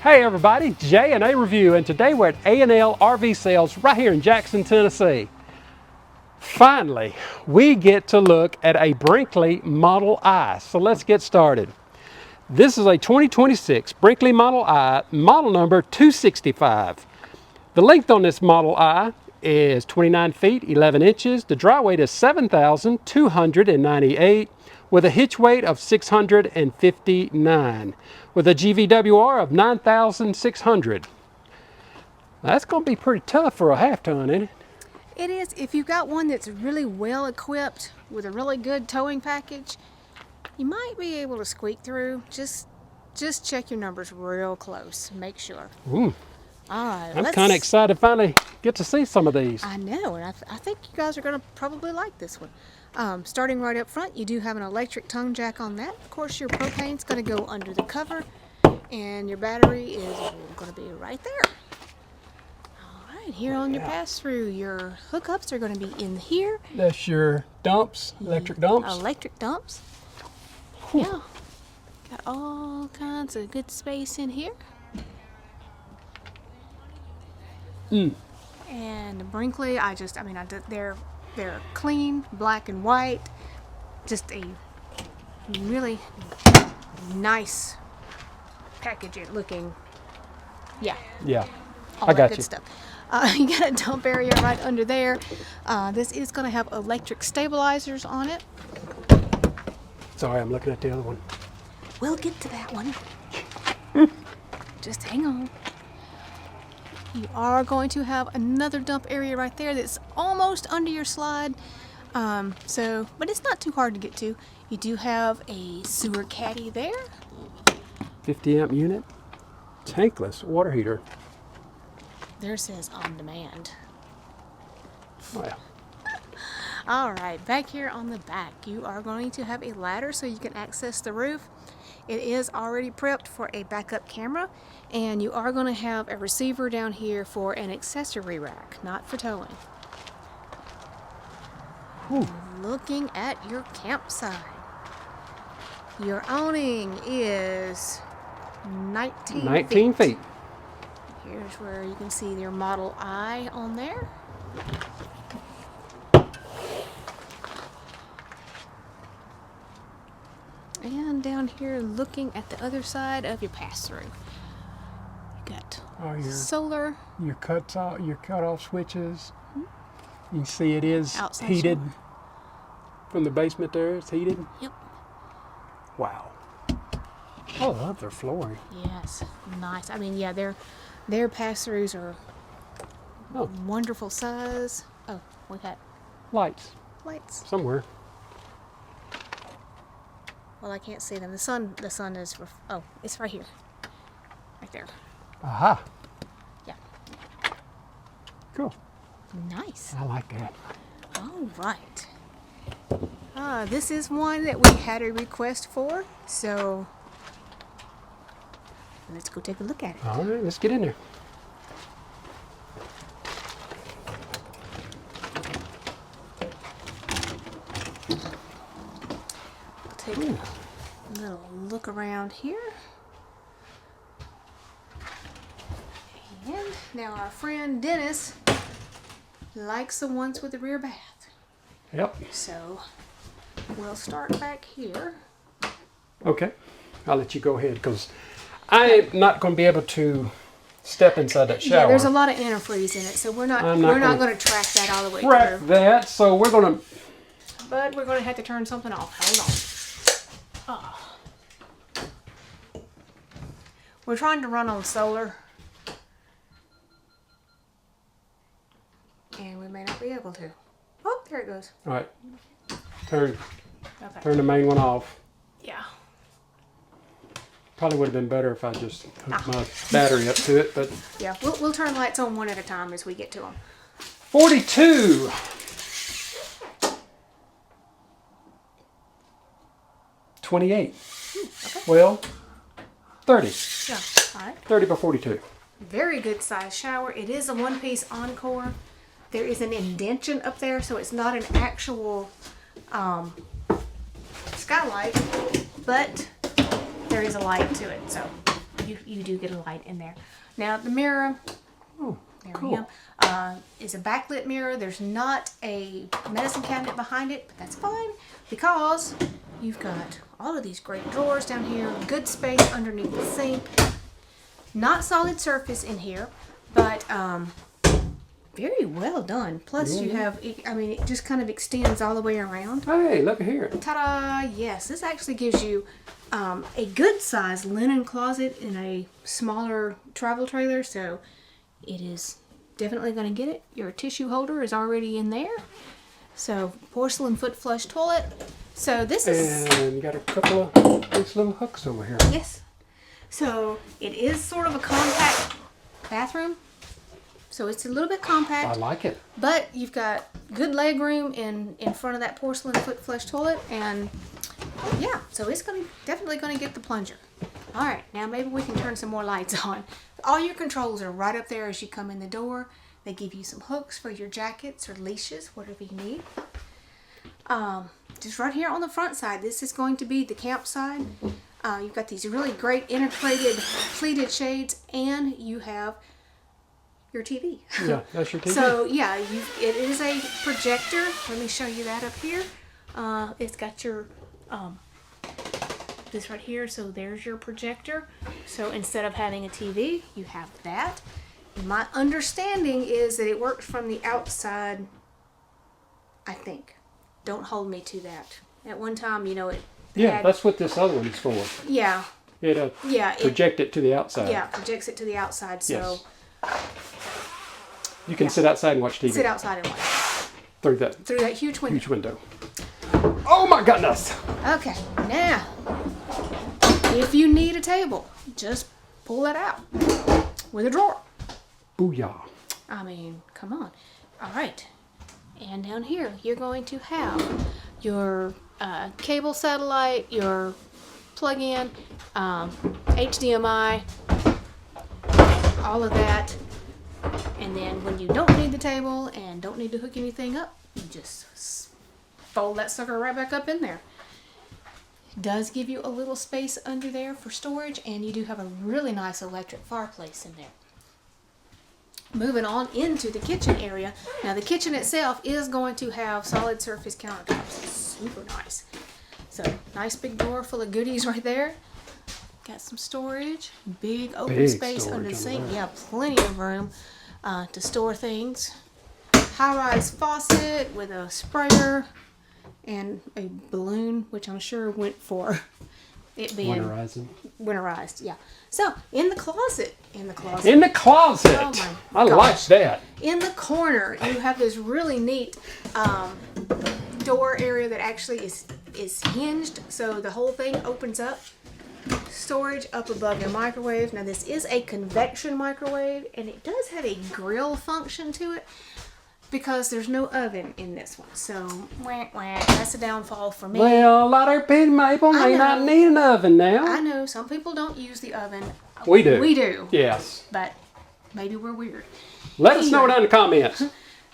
Hey everybody, J&A Review, and today we're at A&L RV Sales right here in Jackson, Tennessee. Finally, we get to look at a Brinkley Model I, so let's get started. This is a 2026 Brinkley Model I, model number 265. The length on this Model I is 29 feet 11 inches. The dry weight is 7,298 with a hitch weight of 659 with a GVWR of 9,600. That's going to be pretty tough for a half ton, isn't it? It is. If you've got one that's really well equipped with a really good towing package, you might be able to squeak through. Just check your numbers real close. Make sure. Ooh. All right. I'm kind of excited to finally get to see some of these. I know, and I think you guys are going to probably like this one. Starting right up front, you do have an electric tongue jack on that. Of course, your propane's going to go under the cover, and your battery is going to be right there. All right, here on your pass-through, your hookups are going to be in here. That's your dumps, electric dumps. Electric dumps. Whew. Yeah, got all kinds of good space in here. And the Brinkley, they're clean, black and white. Just a really nice packaging looking. Yeah. Yeah, All I that got good you. stuff. You got a dump area right under there. This is going to have electric stabilizers on it. Sorry, I'm looking at the other one. We'll get to that one. Just hang on. You are going to have another dump area right there that's almost under your slide. But it's not too hard to get to. You do have a sewer caddy there. 50 amp unit, tankless water heater. There says on demand. Wow. All right, back here on the back, you are going to have a ladder so you can access the roof. It is already prepped for a backup camera, and you are going to have a receiver down here for an accessory rack, not for towing. Whew. Looking at your campsite. Your awning is 19 feet. Here's where you can see your Model I on there. And down here looking at the other side of your pass-through. You got solar. Your cut-off switches. You can see it is Outside heated solar. from the basement there. It's heated. Yep. Wow. Oh, I love their flooring. Yes, nice. I mean, yeah, their pass-throughs are wonderful size. Oh, we got Lights lights. somewhere. Well, I can't see them. The sun is. It's right here. Right there. Aha. Yeah. Cool. Nice. I like that. All right. This is one that we had a request for, so let's go take a look at it. All right, let's get in there. Take a little look around here. And now our friend Dennis likes the ones with the rear bath. Yep. So we'll start back here. Okay. I'll let you go ahead because I'm not going to be able to step inside that shower. Yeah, there's a lot of antifreeze in it, so we're not going to track that all the way track through. that, so we're going to... But we're going to have to turn something off. Hold on. We're trying to run on solar, and we may not be able to. Oh, there it goes. All right. Turn Okay. the main one off. Yeah. Probably would have been better if I just hooked my battery up to it, but... Yeah, we'll turn lights on one at a time as we get to them. 42. 28. Okay. Well, 30. Yeah. All right. 30 by 42. Very good size shower. It is a one-piece encore. There is an indention up there, so it's not an actual skylight, but there is a light to it. So you do get a light in there. Now the mirror, Oh, there cool. we go, is a backlit mirror. There's not a medicine cabinet behind it, but that's fine because you've got all of these great drawers down here, good space underneath the sink. Not solid surface in here, but very well done. Plus you have, I mean, it just kind of extends all the way around. Hey, look here. Ta-da! Yes, this actually gives you a good size linen closet in a smaller travel trailer, so it is definitely going to get it. Your tissue holder is already in there. So porcelain foot flush toilet. So this is... And you got a couple of these little hooks over here. Yes. So it is sort of a compact bathroom. So it's a little bit compact. I like it. But you've got good leg room in front of that porcelain foot flush toilet, and yeah, so it's definitely gonna get the plunger. All right, now maybe we can turn some more lights on. All your controls are right up there as you come in the door. They give you some hooks for your jackets or leashes, whatever you need. Just right here on the front side, this is going to be the camp side. You've got these really great integrated pleated shades, and you have your TV. Yeah, that's your TV. So yeah, it is a projector. Let me show you that up here. It's got your this right here. So there's your projector. So instead of having a TV, you have that. And my understanding is that it works from the outside. I think. Don't hold me to that. At one time, you know it. Yeah, that's what this other one is for. Yeah. It project it to the outside. Yeah, projects it to the outside. So. Yes. You can sit outside and watch TV. Sit outside and watch. Through that Huge window. huge window. Oh my goodness! Okay, now, if you need a table, just pull it out with a drawer. Booyah. I mean, come on. All right. And down here, you're going to have your cable satellite, your plug-in, HDMI, all of that. And then when you don't need the table and don't need to hook anything up, you just fold that sucker right back up in there. It does give you a little space under there for storage, and you do have a really nice electric fireplace in there. Moving on into the kitchen area. Now the kitchen itself is going to have solid surface countertops. Super nice. So nice big drawer full of goodies right there. Got some storage, big open space under the sink. Yeah, plenty of room to store things. High-rise faucet with a sprayer and a balloon, which I'm sure went for it being winterized. Yeah. So in the closet. Oh my I like that. In the corner, you have this really neat door area that actually is hinged, so the whole thing opens up. Storage up above your microwave. Now this is a convection microwave, and it does have a grill function to it because there's no oven in this one. So that's a downfall for me. Well, a lot of people may not need an oven now. I know some people don't use the oven. We do. We do. Yes. But maybe we're weird. Let us know down in the comments.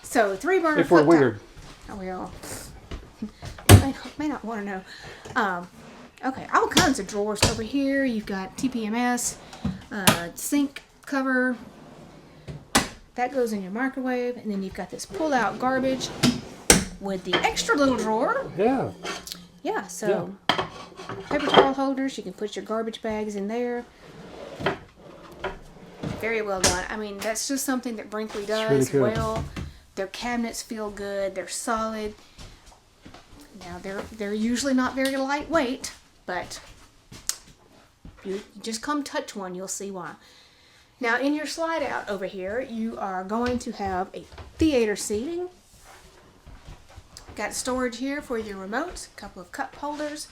So 3-burner. If we're weird. Well, may not want to know. Okay, all kinds of drawers over here. You've got TPMS, sink cover. That goes in your microwave. And then you've got this pull-out garbage with the extra little drawer. Yeah. Yeah, so paper towel holders. You can put your garbage bags in there. Very well done. I mean, that's just something that Brinkley does really well. Their cabinets feel good. They're solid. Now, they're usually not very lightweight. But you just come touch one, you'll see why. Now in your slide out over here, you are going to have a theater seating. Got storage here for your remotes, a couple of cup holders,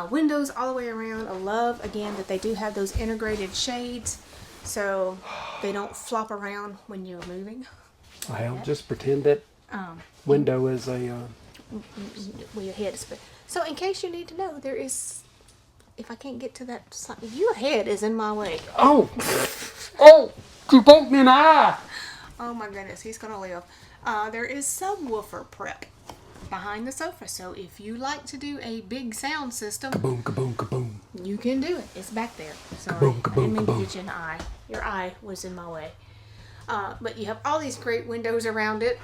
windows all the way around. I love, again, that they do have those integrated shades so they don't flop around when you're moving. Well, just pretend that window is a... Where your head is. So in case you need to know, there is, if I can't get to that slide, your head is in my way. Oh! Oh! You poked me in the eye! Oh my goodness, he's gonna live. There is subwoofer prep behind the sofa, so if you like to do a big sound system, Kaboom, kaboom, kaboom. You can do it. It's back there. Sorry, Kaboom, I kaboom, didn't mean to kaboom. get you an eye. Your eye was in my way. But you have all these great windows around it.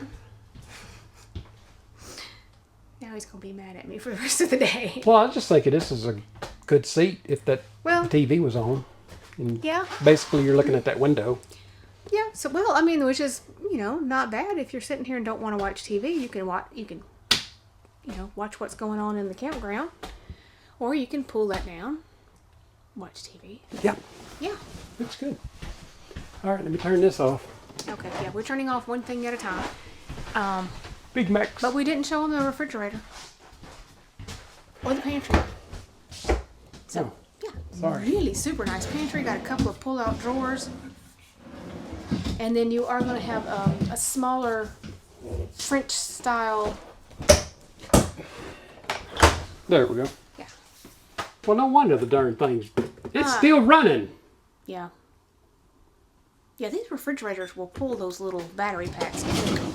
Now he's gonna be mad at me for the rest of the day. Well, I was just thinking this is a good seat if that Well, TV was on. And yeah, basically, you're looking at that window. yeah. So, well, I mean, which is, you know, not bad if you're sitting here and don't want to watch TV. You can watch. You can, you know, watch what's going on in the campground, or you can pull that down, watch TV. Yeah, Yeah. looks good. All right, let me turn this off. Okay. Yeah, we're turning off one thing at a time. Big Macs. But we didn't show them the refrigerator or the pantry. So, Oh, yeah, sorry. really super nice pantry. Got a couple of pull-out drawers. And then you are going to have a smaller French style. There we go. Yeah. Well, no wonder the darn thing's it's Ah. still running. Yeah. Yeah, these refrigerators will pull those little battery packs in.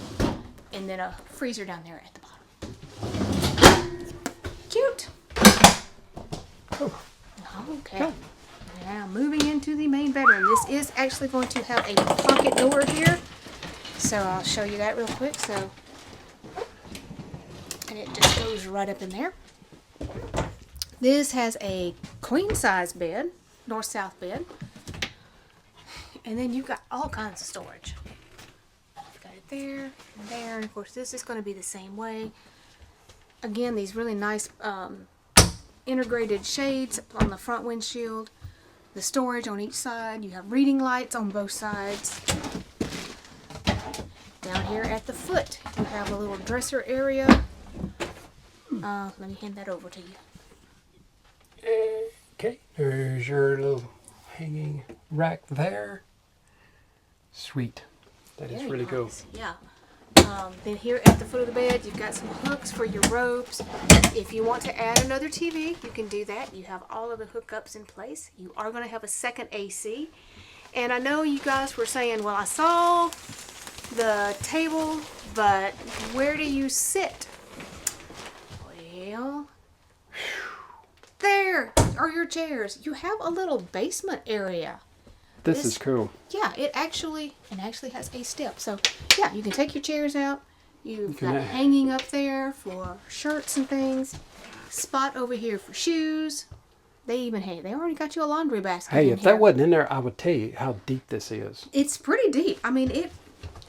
And then a freezer down there at the bottom. Cute. Oh, Okay. good. Now moving into the main bedroom. This is actually going to have a pocket door here. So I'll show you that real quick. So, and it just goes right up in there. This has a queen size bed, north-south bed. And then you've got all kinds of storage. You've got it there and there. And of course this is going to be the same way. Again, these really nice integrated shades on the front windshield. The storage on each side. You have reading lights on both sides. Down here at the foot, you have a little dresser area. Let me hand that over to you. Okay, there's your little hanging rack there. Sweet. That is Very really cool. nice. Yeah. Then here at the foot of the bed, you've got some hooks for your robes. If you want to add another TV, you can do that. You have all of the hookups in place. You are going to have a second AC. And I know you guys were saying, well, I saw the table, but where do you sit? Well, there are your chairs. You have a little basement area. This is cool. Yeah, it actually has a step. So yeah, you can take your chairs out. You've can got have- hanging up there for shirts and things. Spot over here for shoes. They already got you a laundry basket. Hey, in if here. that wasn't in there, I would tell you how deep this is. It's pretty deep. I mean,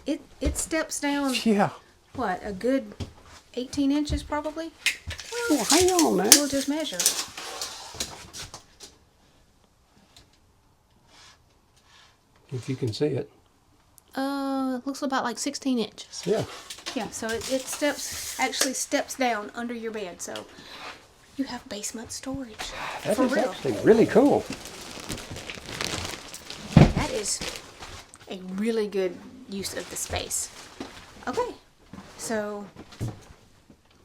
it steps down Yeah. what, a good 18 inches probably. Well, hang on now. We'll just measure. If you can see it. It looks about like 16 inches. Yeah. Yeah, so it actually steps down under your bed. So you have basement storage. That For is real. actually really cool. That is a really good use of the space. Okay, so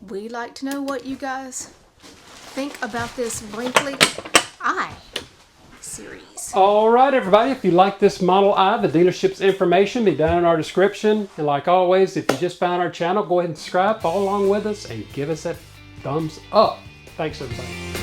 we'd like to know what you guys think about this Brinkley I series. All right, everybody. If you like this Model I, the dealership's information be down in our description. And like always, if you just found our channel, go ahead and subscribe, follow along with us, and give us that thumbs up. Thanks, everybody.